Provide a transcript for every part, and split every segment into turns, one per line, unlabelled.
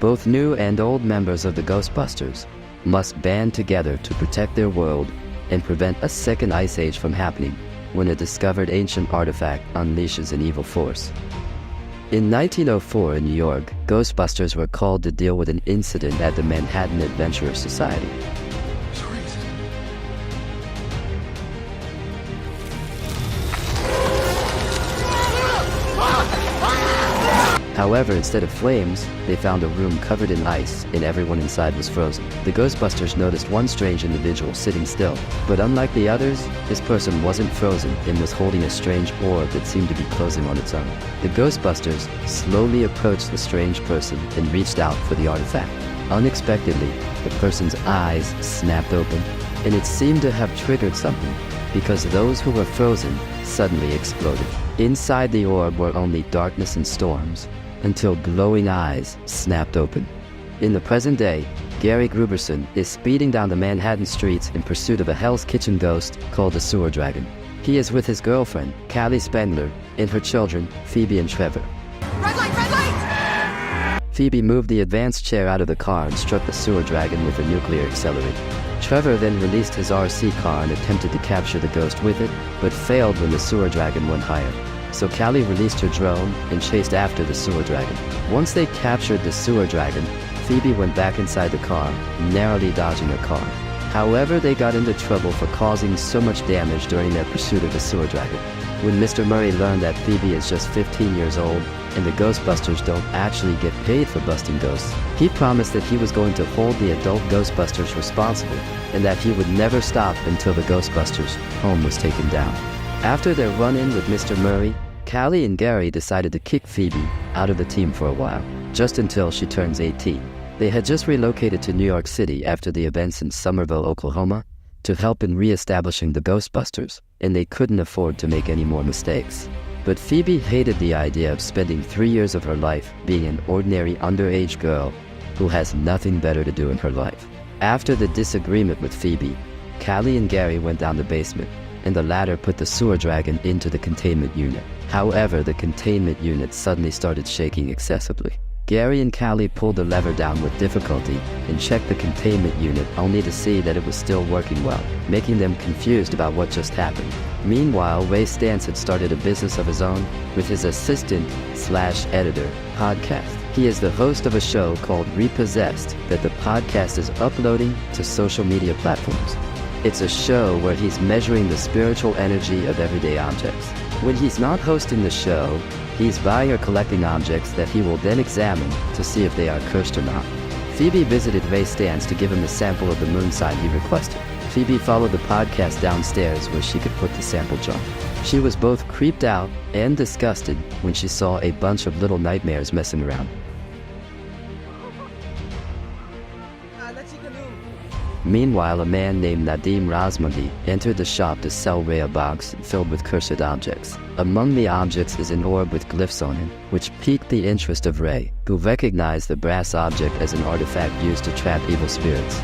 Both new and old members of the Ghostbusters must band together to protect their world and prevent a second ice age from happening when a discovered ancient artifact unleashes an evil force. In 1904 in New York, Ghostbusters were called to deal with an incident at the Manhattan Adventurer Society. However, instead of flames, they found a room covered in ice and everyone inside was frozen. The Ghostbusters noticed one strange individual sitting still, but unlike the others, this person wasn't frozen and was holding a strange orb that seemed to be closing on its own. The Ghostbusters slowly approached the strange person and reached out for the artifact. Unexpectedly, the person's eyes snapped open, and it seemed to have triggered something, because those who were frozen suddenly exploded. Inside the orb were only darkness and storms, until glowing eyes snapped open. In the present day, Gary Gruberson is speeding down the Manhattan streets in pursuit of a Hell's Kitchen ghost called the Sewer Dragon. He is with his girlfriend, Callie Spendler, and her children, Phoebe and Trevor.
Red light, red light!
Phoebe moved the advanced chair out of the car and struck the Sewer Dragon with a nuclear accelerator. Trevor then released his RC car and attempted to capture the ghost with it, but failed when the Sewer Dragon went higher. So Callie released her drone and chased after the Sewer Dragon. Once they captured the Sewer Dragon, Phoebe went back inside the car, narrowly dodging a car. However, they got into trouble for causing so much damage during their pursuit of the Sewer Dragon. When Mr. Murray learned that Phoebe is just 15 years old and the Ghostbusters don't actually get paid for busting ghosts, he promised that he was going to hold the adult Ghostbusters responsible and that he would never stop until the Ghostbusters' home was taken down. After their run-in with Mr. Murray, Callie and Gary decided to kick Phoebe out of the team for a while, just until she turns 18. They had just relocated to New York City after the events in Somerville, Oklahoma, to help in re-establishing the Ghostbusters, and they couldn't afford to make any more mistakes. But Phoebe hated the idea of spending 3 years of her life being an ordinary underage girl who has nothing better to do in her life. After the disagreement with Phoebe, Callie and Gary went down the basement, and the latter put the Sewer Dragon into the containment unit. However, the containment unit suddenly started shaking excessively. Gary and Callie pulled the lever down with difficulty and checked the containment unit only to see that it was still working well, making them confused about what just happened. Meanwhile, Ray Stantz had started a business of his own with his assistant/editor podcast. He is the host of a show called Repossessed that the podcast is uploading to social media platforms. It's a show where he's measuring the spiritual energy of everyday objects. When he's not hosting the show, he's buying or collecting objects that he will then examine to see if they are cursed or not. Phoebe visited Ray Stantz to give him a sample of the moon sign he requested. Phoebe followed the podcast downstairs where she could put the sample jar. She was both creeped out and disgusted when she saw a bunch of little nightmares messing around. Meanwhile, a man named Nadim Razmandi entered the shop to sell Ray a box filled with cursed objects. Among the objects is an orb with glyphs on it, which piqued the interest of Ray, who recognized the brass object as an artifact used to trap evil spirits.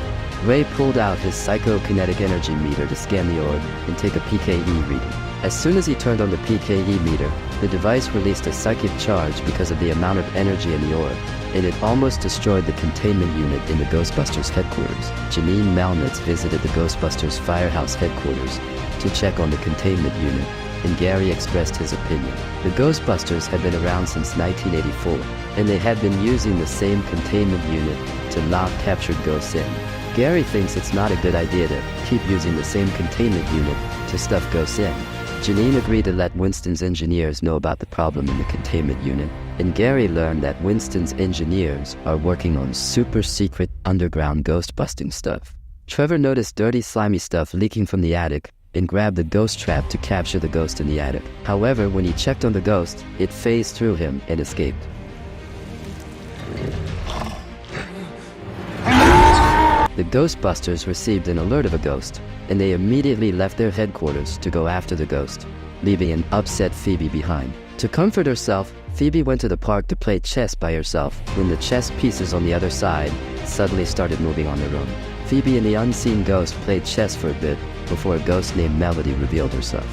Ray pulled out his psychokinetic energy meter to scan the orb and take a PKE reading. As soon as he turned on the PKE meter, the device released a psychic charge because of the amount of energy in the orb, and it almost destroyed the containment unit in the Ghostbusters headquarters. Janine Melnitz visited the Ghostbusters Firehouse headquarters to check on the containment unit, and Gary expressed his opinion. The Ghostbusters had been around since 1984, and they had been using the same containment unit to lock captured ghosts in. Gary thinks it's not a good idea to keep using the same containment unit to stuff ghosts in. Janine agreed to let Winston's engineers know about the problem in the containment unit, and Gary learned that Winston's engineers are working on super secret underground ghost busting stuff. Trevor noticed dirty slimy stuff leaking from the attic and grabbed the ghost trap to capture the ghost in the attic. However, when he checked on the ghost, it phased through him and escaped. The Ghostbusters received an alert of a ghost, and they immediately left their headquarters to go after the ghost, leaving an upset Phoebe behind. To comfort herself, Phoebe went to the park to play chess by herself when the chess pieces on the other side suddenly started moving on their own. Phoebe and the unseen ghost played chess for a bit before a ghost named Melody revealed herself.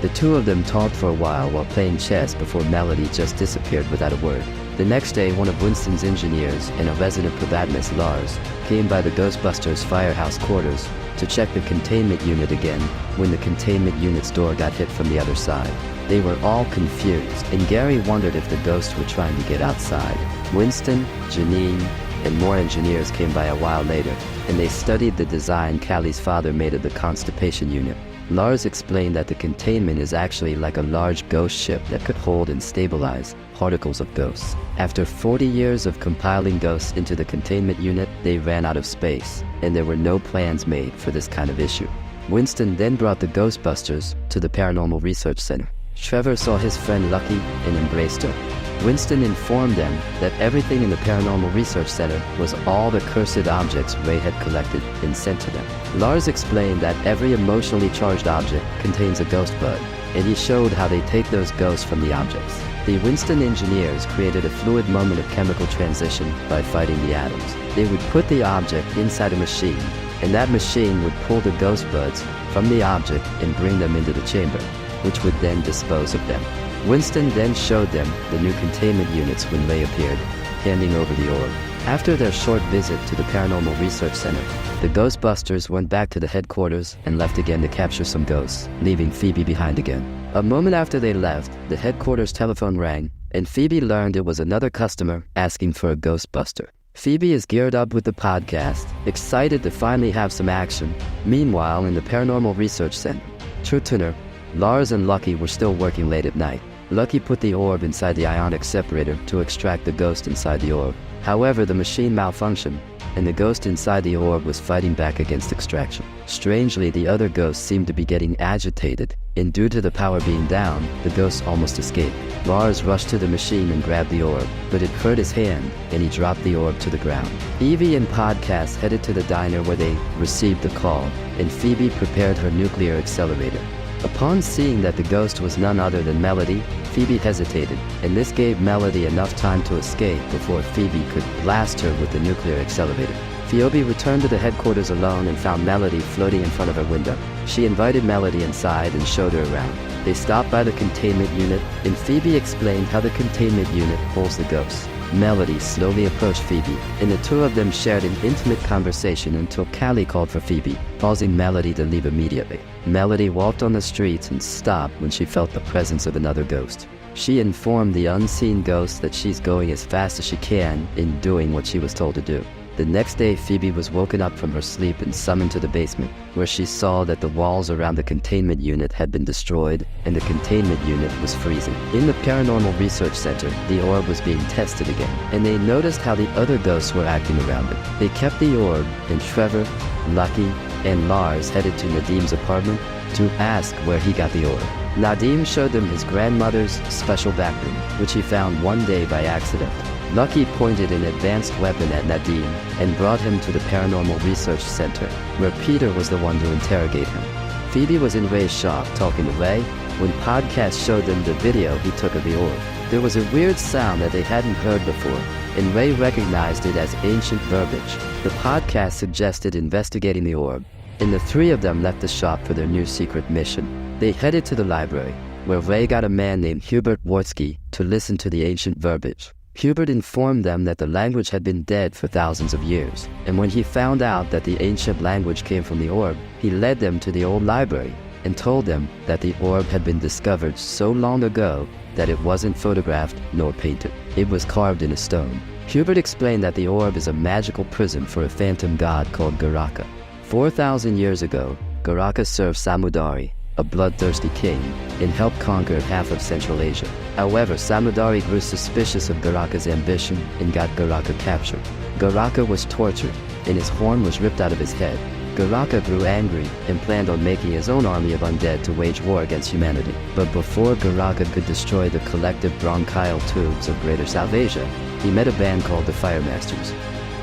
The two of them talked for a while playing chess before Melody just disappeared without a word. The next day, one of Winston's engineers and a resident protagonist, Lars, came by the Ghostbusters firehouse quarters to check the containment unit again when the containment unit's door got hit from the other side. They were all confused, and Gary wondered if the ghosts were trying to get outside. Winston, Janine, and more engineers came by a while later, and they studied the design Callie's father made of the constipation unit. Lars explained that the containment is actually like a large ghost ship that could hold and stabilize particles of ghosts. After 40 years of compiling ghosts into the containment unit, they ran out of space, and there were no plans made for this kind of issue. Winston then brought the Ghostbusters to the Paranormal Research Center. Trevor saw his friend Lucky and embraced her. Winston informed them that everything in the Paranormal Research Center was all the cursed objects Ray had collected and sent to them. Lars explained that every emotionally charged object contains a ghost bud, and he showed how they take those ghosts from the objects. The Winston engineers created a fluid moment of chemical transition by fighting the atoms. They would put the object inside a machine, and that machine would pull the ghost buds from the object and bring them into the chamber, which would then dispose of them. Winston then showed them the new containment units when Ray appeared, handing over the orb. After their short visit to the Paranormal Research Center, the Ghostbusters went back to the headquarters and left again to capture some ghosts, leaving Phoebe behind again. A moment after they left, the headquarters telephone rang, and Phoebe learned it was another customer asking for a Ghostbuster. Phoebe is geared up with the podcast, excited to finally have some action. Meanwhile, in the Paranormal Research Center, Turner, Lars and Lucky were still working late at night. Lucky put the orb inside the ionic separator to extract the ghost inside the orb. However, the machine malfunctioned, and the ghost inside the orb was fighting back against extraction. Strangely, the other ghosts seemed to be getting agitated, and due to the power being down, the ghosts almost escaped. Lars rushed to the machine and grabbed the orb, but it hurt his hand, and he dropped the orb to the ground. Evie and Podcast headed to the diner where they received the call, and Phoebe prepared her nuclear accelerator. Upon seeing that the ghost was none other than Melody, Phoebe hesitated, and this gave Melody enough time to escape before Phoebe could blast her with the nuclear accelerator. Phoebe returned to the headquarters alone and found Melody floating in front of her window. She invited Melody inside and showed her around. They stopped by the containment unit, and Phoebe explained how the containment unit holds the ghosts. Melody slowly approached Phoebe, and the two of them shared an intimate conversation until Callie called for Phoebe, causing Melody to leave immediately. Melody walked on the streets and stopped when she felt the presence of another ghost. She informed the unseen ghost that she's going as fast as she can in doing what she was told to do. The next day, Phoebe was woken up from her sleep and summoned to the basement, where she saw that the walls around the containment unit had been destroyed and the containment unit was freezing. In the Paranormal Research Center, the orb was being tested again, and they noticed how the other ghosts were acting around it. They kept the orb, and Trevor, Lucky, and Lars headed to Nadim's apartment to ask where he got the orb. Nadim showed them his grandmother's special backroom, which he found one day by accident. Lucky pointed an advanced weapon at Nadim and brought him to the Paranormal Research Center, where Peter was the one to interrogate him. Phoebe was in Ray's shop talking to Ray when Podcast showed them the video he took of the orb. There was a weird sound that they hadn't heard before, and Ray recognized it as ancient verbiage. The Podcast suggested investigating the orb, and the three of them left the shop for their new secret mission. They headed to the library, where Ray got a man named Hubert Wartsky to listen to the ancient verbiage. Hubert informed them that the language had been dead for thousands of years, and when he found out that the ancient language came from the orb, he led them to the old library and told them that the orb had been discovered so long ago that it wasn't photographed nor painted. It was carved in a stone. Hubert explained that the orb is a magical prism for a phantom god called Garaka. 4,000 years ago, Garaka served Samudari, a bloodthirsty king, and helped conquer half of Central Asia. However, Samudari grew suspicious of Garaka's ambition and got Garaka captured. Garaka was tortured, and his horn was ripped out of his head. Garaka grew angry and planned on making his own army of undead to wage war against humanity. But before Garaka could destroy the collective bronchial tubes of Greater South Asia, he met a band called the Fire Masters.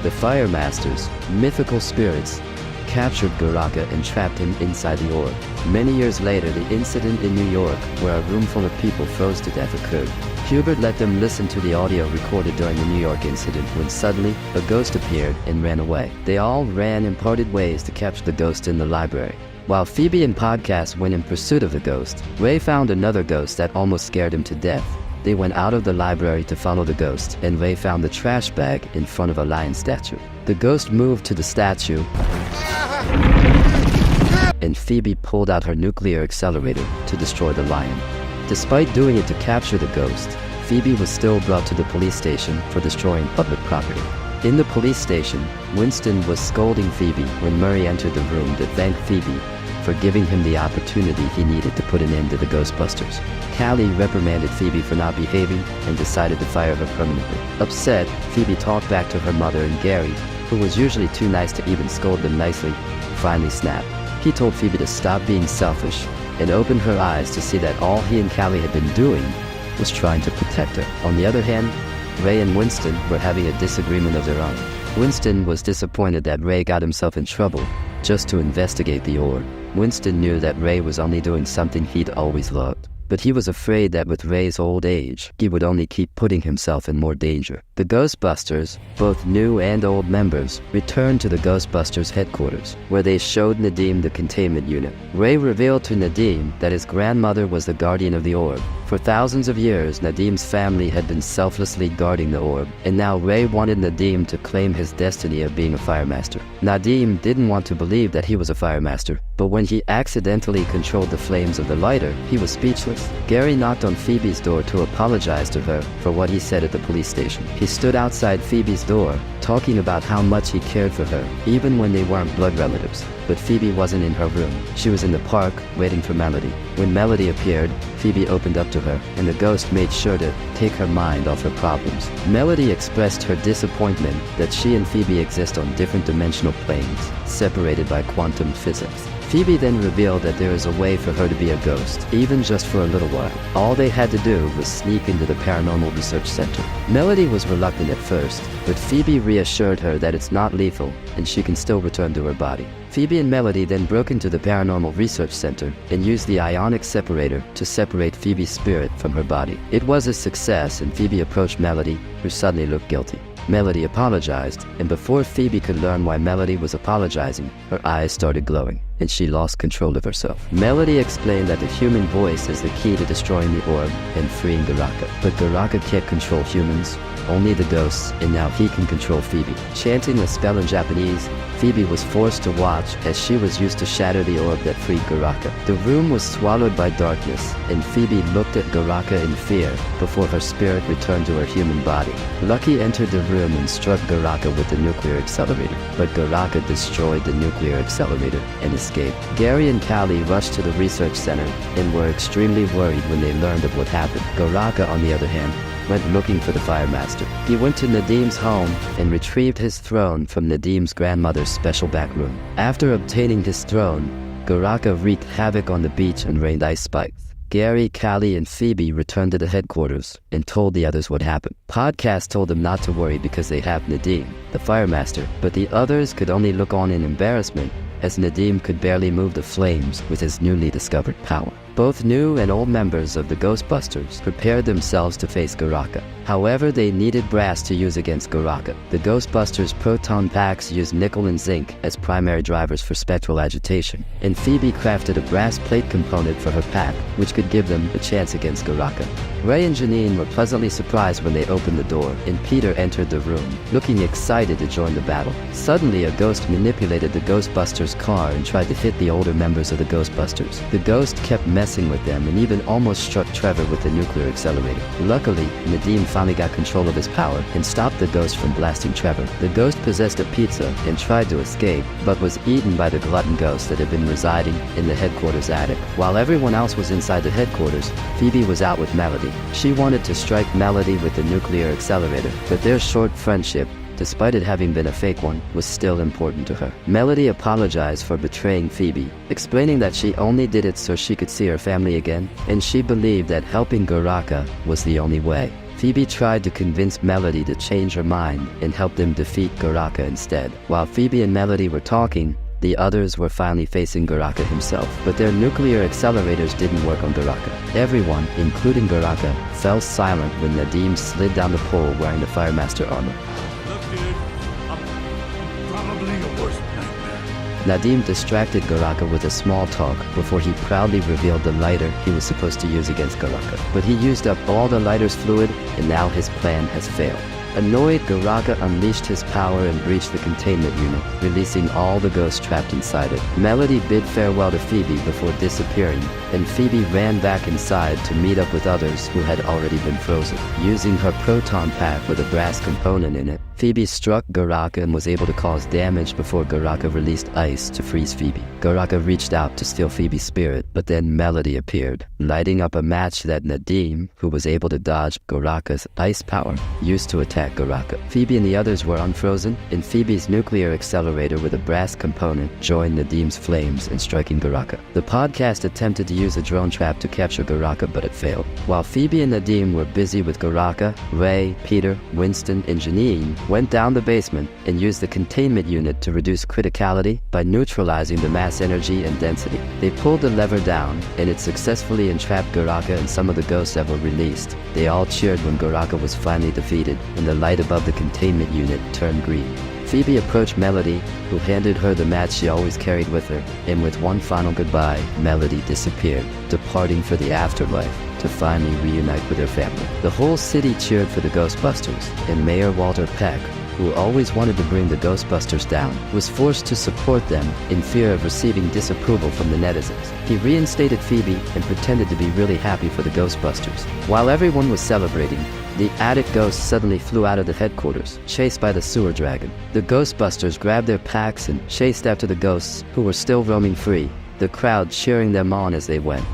The Fire Masters, mythical spirits, captured Garaka and trapped him inside the orb. Many years later, the incident in New York, where a room full of people froze to death, occurred. Hubert let them listen to the audio recorded during the New York incident when suddenly, a ghost appeared and ran away. They all ran and parted ways to capture the ghost in the library. While Phoebe and Podcast went in pursuit of the ghost, Ray found another ghost that almost scared him to death. They went out of the library to follow the ghost, and Ray found the trash bag in front of a lion statue. The ghost moved to the statue, and Phoebe pulled out her nuclear accelerator to destroy the lion. Despite doing it to capture the ghost, Phoebe was still brought to the police station for destroying public property. In the police station, Winston was scolding Phoebe when Murray entered the room to thank Phoebe for giving him the opportunity he needed to put an end to the Ghostbusters. Callie reprimanded Phoebe for not behaving and decided to fire her permanently. Upset, Phoebe talked back to her mother, and Gary, who was usually too nice to even scold them nicely, finally snapped. He told Phoebe to stop being selfish and opened her eyes to see that all he and Callie had been doing was trying to protect her. On the other hand, Ray and Winston were having a disagreement of their own. Winston was disappointed that Ray got himself in trouble just to investigate the orb. Winston knew that Ray was only doing something he'd always loved, but he was afraid that with Ray's old age, he would only keep putting himself in more danger. The Ghostbusters, both new and old members, returned to the Ghostbusters headquarters, where they showed Nadim the containment unit. Ray revealed to Nadim that his grandmother was the guardian of the orb. For thousands of years, Nadim's family had been selflessly guarding the orb, and now Ray wanted Nadim to claim his destiny of being a firemaster. Nadim didn't want to believe that he was a firemaster, but when he accidentally controlled the flames of the lighter, he was speechless. Gary knocked on Phoebe's door to apologize to her for what he said at the police station. He stood outside Phoebe's door, talking about how much he cared for her, even when they weren't blood relatives. But Phoebe wasn't in her room. She was in the park, waiting for Melody. When Melody appeared, Phoebe opened up to her, and the ghost made sure to take her mind off her problems. Melody expressed her disappointment that she and Phoebe exist on different dimensional planes, separated by quantum physics. Phoebe then revealed that there is a way for her to be a ghost, even just for a little while. All they had to do was sneak into the Paranormal Research Center. Melody was reluctant at first, but Phoebe reassured her that it's not lethal and she can still return to her body. Phoebe and Melody then broke into the Paranormal Research Center and used the ionic separator to separate Phoebe's spirit from her body. It was a success, and Phoebe approached Melody, who suddenly looked guilty. Melody apologized, and before Phoebe could learn why Melody was apologizing, her eyes started glowing, and she lost control of herself. Melody explained that the human voice is the key to destroying the orb and freeing Garaka. But Garaka can't control humans, only the ghosts, and now he can control Phoebe. Chanting a spell in Japanese, Phoebe was forced to watch as she was used to shatter the orb that freed Garaka. The room was swallowed by darkness, and Phoebe looked at Garaka in fear before her spirit returned to her human body. Lucky entered the room and struck Garaka with the nuclear accelerator, but Garaka destroyed the nuclear accelerator and escaped. Gary and Callie rushed to the research center and were extremely worried when they learned of what happened. Garaka, on the other hand, went looking for the firemaster. He went to Nadim's home and retrieved his throne from Nadim's grandmother's special back room. After obtaining his throne, Garaka wreaked havoc on the beach and rained ice spikes. Gary, Callie, and Phoebe returned to the headquarters and told the others what happened. Podcast told them not to worry because they have Nadim, the firemaster, but the others could only look on in embarrassment as Nadim could barely move the flames with his newly discovered power. Both new and old members of the Ghostbusters prepared themselves to face Garaka. However, they needed brass to use against Garaka. The Ghostbusters' proton packs used nickel and zinc as primary drivers for spectral agitation, and Phoebe crafted a brass plate component for her pack, which could give them a chance against Garaka. Ray and Janine were pleasantly surprised when they opened the door, and Peter entered the room, looking excited to join the battle. Suddenly, a ghost manipulated the Ghostbusters' car and tried to hit the older members of the Ghostbusters. The ghost kept messing with them and even almost struck Trevor with the nuclear accelerator. Luckily, Nadim finally got control of his power and stopped the ghost from blasting Trevor. The ghost possessed a pizza and tried to escape, but was eaten by the glutton ghost that had been residing in the headquarters attic. While everyone else was inside the headquarters, Phoebe was out with Melody. She wanted to strike Melody with the nuclear accelerator, but their short friendship, despite it having been a fake one, was still important to her. Melody apologized for betraying Phoebe, explaining that she only did it so she could see her family again, and she believed that helping Garaka was the only way. Phoebe tried to convince Melody to change her mind and help them defeat Garaka instead. While Phoebe and Melody were talking, the The others were finally facing Garaka himself, but their nuclear accelerators didn't work on Garaka. Everyone, including Garaka, fell silent when Nadim slid down the pole wearing the Firemaster armor.
Look, dude, I'm probably your worst nightmare.
Nadim distracted Garaka with a small talk before he proudly revealed the lighter he was supposed to use against Garaka. But he used up all the lighter's fluid, and now his plan has failed. Annoyed, Garaka unleashed his power and breached the containment unit, releasing all the ghosts trapped inside it. Melody bid farewell to Phoebe before disappearing, and Phoebe ran back inside to meet up with others who had already been frozen. Using her proton pack with a brass component in it, Phoebe struck Garaka and was able to cause damage before Garaka released ice to freeze Phoebe. Garaka reached out to steal Phoebe's spirit, but then Melody appeared, lighting up a match that Nadim, who was able to dodge Garaka's ice power, used to attack Garaka. Phoebe and the others were unfrozen, and Phoebe's nuclear accelerator with a brass component joined Nadim's flames in striking Garaka. The podcast attempted to use a drone trap to capture Garaka, but it failed. While Phoebe and Nadim were busy with Garaka, Ray, Peter, Winston, and Janine went down the basement and used the containment unit to reduce criticality by neutralizing the mass energy and density. They pulled the lever down, and it successfully entrapped Garaka and some of the ghosts that were released. They all cheered when Garaka was finally defeated, and the light above the containment unit turned green. Phoebe approached Melody, who handed her the match she always carried with her, and with one final goodbye, Melody disappeared, departing for the afterlife to finally reunite with her family. The whole city cheered for the Ghostbusters, and Mayor Walter Peck, who always wanted to bring the Ghostbusters down, was forced to support them in fear of receiving disapproval from the netizens. He reinstated Phoebe and pretended to be really happy for the Ghostbusters. While everyone was celebrating, the attic ghost suddenly flew out of the headquarters, chased by the sewer dragon. The Ghostbusters grabbed their packs and chased after the ghosts, who were still roaming free, the crowd cheering them on as they went.